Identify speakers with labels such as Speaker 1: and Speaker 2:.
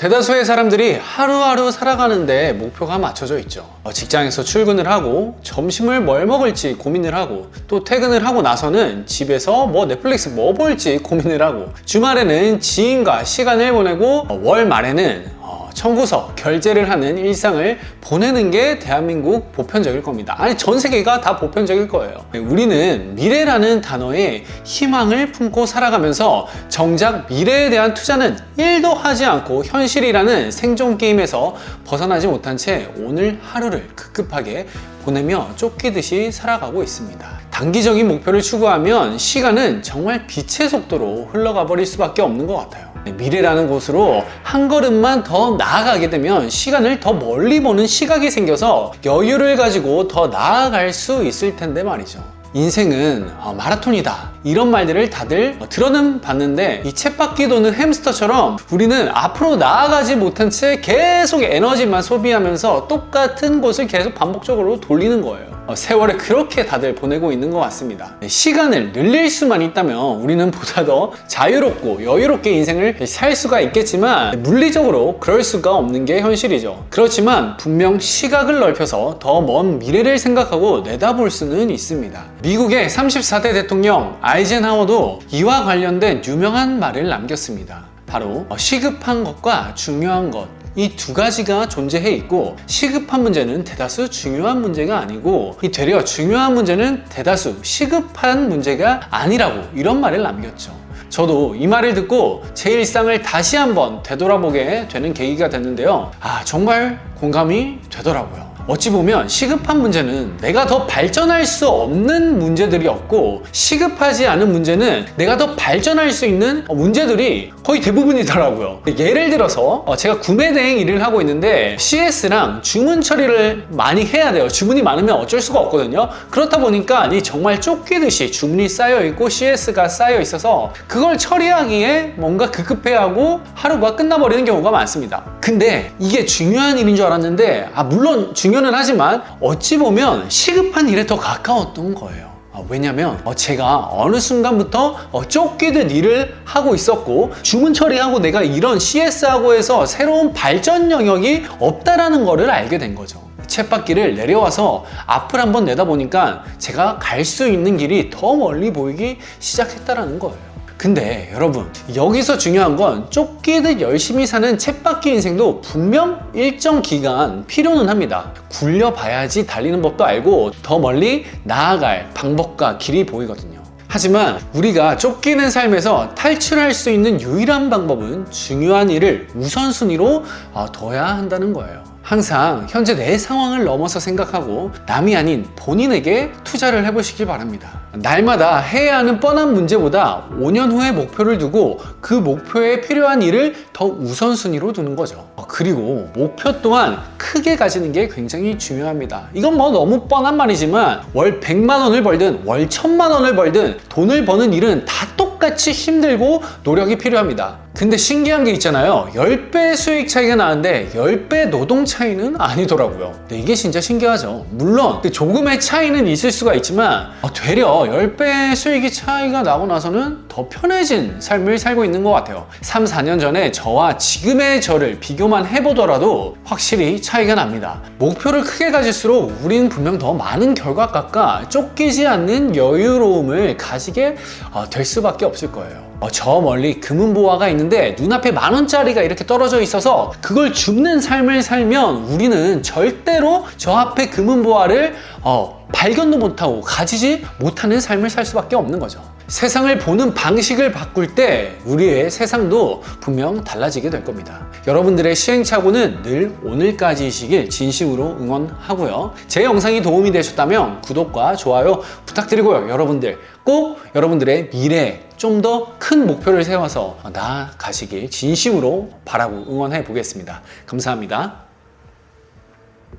Speaker 1: 대다수의 사람들이 하루하루 살아가는데 목표가 맞춰져 있죠. 직장에서 출근을 하고 점심을 뭘 먹을지 고민을 하고 또 퇴근을 하고 나서는 집에서 넷플릭스 뭐 볼지 고민을 하고 주말에는 지인과 시간을 보내고 월 말에는 청구서 결제를 하는 일상을 보내는 게 대한민국 보편적일 겁니다. 아니 전 세계가 다 보편적일 거예요. 우리는 미래라는 단어에 희망을 품고 살아가면서 정작 미래에 대한 투자는 1도 하지 않고 현실이라는 생존 게임에서 벗어나지 못한 채 오늘 하루를 급급하게 보내며 쫓기듯이 살아가고 있습니다. 단기적인 목표를 추구하면 시간은 정말 빛의 속도로 흘러가 버릴 수밖에 없는 것 같아요. 미래라는 곳으로 한 걸음만 더 나아가게 되면 시간을 더 멀리 보는 시각이 생겨서 여유를 가지고 더 나아갈 수 있을 텐데 말이죠. 인생은 마라톤이다 이런 말들을 다들 들어는 봤는데 이 쳇바퀴 도는 햄스터처럼 우리는 앞으로 나아가지 못한 채 계속 에너지만 소비하면서 똑같은 곳을 계속 반복적으로 돌리는 거예요. 세월을 그렇게 다들 보내고 있는 것 같습니다. 시간을 늘릴 수만 있다면 우리는 보다 더 자유롭고 여유롭게 인생을 살 수가 있겠지만 물리적으로 그럴 수가 없는 게 현실이죠. 그렇지만 분명 시각을 넓혀서 더 먼 미래를 생각하고 내다볼 수는 있습니다. 미국의 34대 대통령 아이젠하워도 이와 관련된 유명한 말을 남겼습니다. 바로 시급한 것과 중요한 것 이 두 가지가 존재해 있고 시급한 문제는 대다수 중요한 문제가 아니고 되려 중요한 문제는 대다수 시급한 문제가 아니라고 이런 말을 남겼죠. 저도 이 말을 듣고 제 일상을 다시 한번 되돌아보게 되는 계기가 됐는데요. 정말 공감이 되더라고요. 어찌 보면 시급한 문제는 내가 더 발전할 수 없는 문제들이었고 시급하지 않은 문제는 내가 더 발전할 수 있는 문제들이 거의 대부분이더라고요. 예를 들어서 제가 구매 대행 일을 하고 있는데 CS랑 주문 처리를 많이 해야 돼요. 주문이 많으면 어쩔 수가 없거든요. 그렇다 보니까 정말 쫓기듯이 주문이 쌓여 있고 CS가 쌓여 있어서 그걸 처리하기에 뭔가 급급해하고 하루가 끝나버리는 경우가 많습니다. 근데 이게 중요한 일인 줄 알았는데 물론 중요는 하지만 어찌 보면 시급한 일에 더 가까웠던 거예요. 왜냐면 제가 어느 순간부터 쫓기듯 일을 하고 있었고 주문 처리하고 내가 이런 CS하고 해서 새로운 발전 영역이 없다라는 거를 알게 된 거죠. 쳇바퀴를 내려와서 앞을 한번 내다보니까 제가 갈 수 있는 길이 더 멀리 보이기 시작했다라는 거예요. 근데 여러분 여기서 중요한 건 쫓기듯 열심히 사는 쳇바퀴 인생도 분명 일정 기간 필요는 합니다. 굴려봐야지 달리는 법도 알고 더 멀리 나아갈 방법과 길이 보이거든요. 하지만 우리가 쫓기는 삶에서 탈출할 수 있는 유일한 방법은 중요한 일을 우선순위로 둬야 한다는 거예요. 항상 현재 내 상황을 넘어서 생각하고 남이 아닌 본인에게 투자를 해보시기 바랍니다. 날마다 해야 하는 뻔한 문제보다 5년 후의 목표를 두고 그 목표에 필요한 일을 더 우선순위로 두는 거죠. 그리고 목표 또한 크게 가지는 게 굉장히 중요합니다. 이건 너무 뻔한 말이지만 월 100만 원을 벌든 월 1000만 원을 벌든 돈을 버는 일은 다 똑같이 힘들고 노력이 필요합니다. 근데 신기한 게 있잖아요. 10배 수익 차이가 나는데 10배 노동 차이는 아니더라고요. 근데 이게 진짜 신기하죠. 물론 조금의 차이는 있을 수가 있지만 되려 10배 수익이 차이가 나고 나서는 더 편해진 삶을 살고 있는 것 같아요. 3, 4년 전에 저와 지금의 저를 비교만 해보더라도 확실히 차이가 납니다. 목표를 크게 가질수록 우리는 분명 더 많은 결과값과 쫓기지 않는 여유로움을 가지게 될 수밖에 없을 거예요. 저 멀리 금은보화가 있는데 눈앞에 10,000원짜리가 이렇게 떨어져 있어서 그걸 줍는 삶을 살면 우리는 절대로 저 앞에 금은보화를 발견도 못하고 가지지 못하는 삶을 살 수밖에 없는 거죠. 세상을 보는 방식을 바꿀 때 우리의 세상도 분명 달라지게 될 겁니다. 여러분들의 시행착오는 늘 오늘까지이시길 진심으로 응원하고요. 제 영상이 도움이 되셨다면 구독과 좋아요 부탁드리고요. 여러분들 꼭 여러분들의 미래에 좀 더 큰 목표를 세워서 나아가시길 진심으로 바라고 응원해 보겠습니다. 감사합니다.